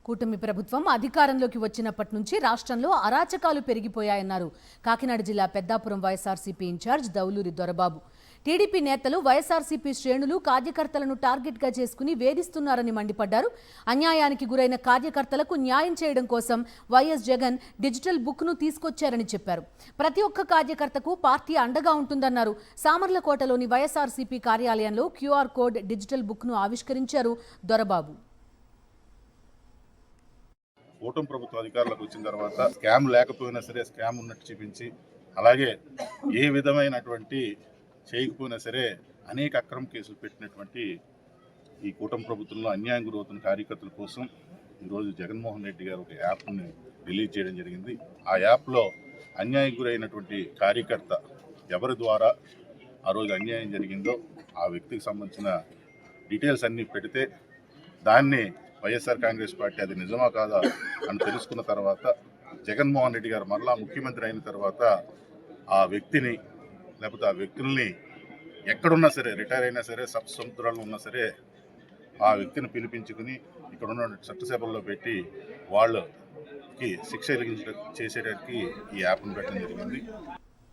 కూటమి ప్రభుత్వం అధికారంలోకి వచ్చినప్పటి నుంచి రాష్ట్రంలో అరాచకాలు పెరిగిపోయాయన్నారు కాకినాడ జిల్లా పెద్దాపురం వైఎస్ఆర్సీపీ ఇన్ఛార్జ్ దౌలూరి దొరబాబు. టీడీపీ నేతలు వైఎస్ఆర్సీపీ శ్రేణులు కార్యకర్తలను టార్గెట్గా చేసుకుని వేధిస్తున్నారని మండిపడ్డారు. అన్యాయానికి గురైన కార్యకర్తలకు న్యాయం చేయడం కోసం వైఎస్ జగన్ డిజిటల్ బుక్ను తీసుకొచ్చారని చెప్పారు. ప్రతి ఒక్క కార్యకర్తకు పార్టీ అండగా ఉంటుందన్నారు. సామర్లకోటలోని వైఎస్ఆర్సీపీ కార్యాలయంలో క్యూఆర్ కోడ్ డిజిటల్ బుక్ను ఆవిష్కరించారు దొరబాబు. కూటమి ప్రభుత్వం అధికారంలోకి వచ్చిన తర్వాత స్కామ్ లేకపోయినా సరే స్కామ్ ఉన్నట్టు చూపించి, అలాగే ఏ విధమైనటువంటి చేయకపోయినా సరే అనేక అక్రమ కేసులు పెట్టినటువంటి ఈ కూటమి ప్రభుత్వంలో అన్యాయం గురవుతున్న కార్యకర్తల కోసం ఈరోజు జగన్మోహన్ రెడ్డి గారు ఒక యాప్ని రిలీజ్ చేయడం జరిగింది. ఆ యాప్లో అన్యాయం గురైనటువంటి కార్యకర్త ఎవరి ద్వారా ఆ రోజు అన్యాయం జరిగిందో ఆ వ్యక్తికి సంబంధించిన డీటెయిల్స్ అన్నీ పెడితే దాన్ని వైఎస్ఆర్ కాంగ్రెస్ పార్టీ అది నిజమా కాదా అని తెలుసుకున్న తర్వాత జగన్మోహన్ రెడ్డి గారు మరలా ముఖ్యమంత్రి అయిన తర్వాత ఆ వ్యక్తిని లేకపోతే ఆ వ్యక్తుల్ని ఎక్కడున్నా సరే, రిటైర్ అయినా సరే, సముద్రాల్లో ఉన్నా సరే, ఆ వ్యక్తిని పిలిపించుకుని ఇక్కడ ఉన్న చట్టసభల్లో పెట్టి వాళ్ళకి శిక్ష చేసేటానికి ఈ యాప్ను పెట్టడం జరిగింది.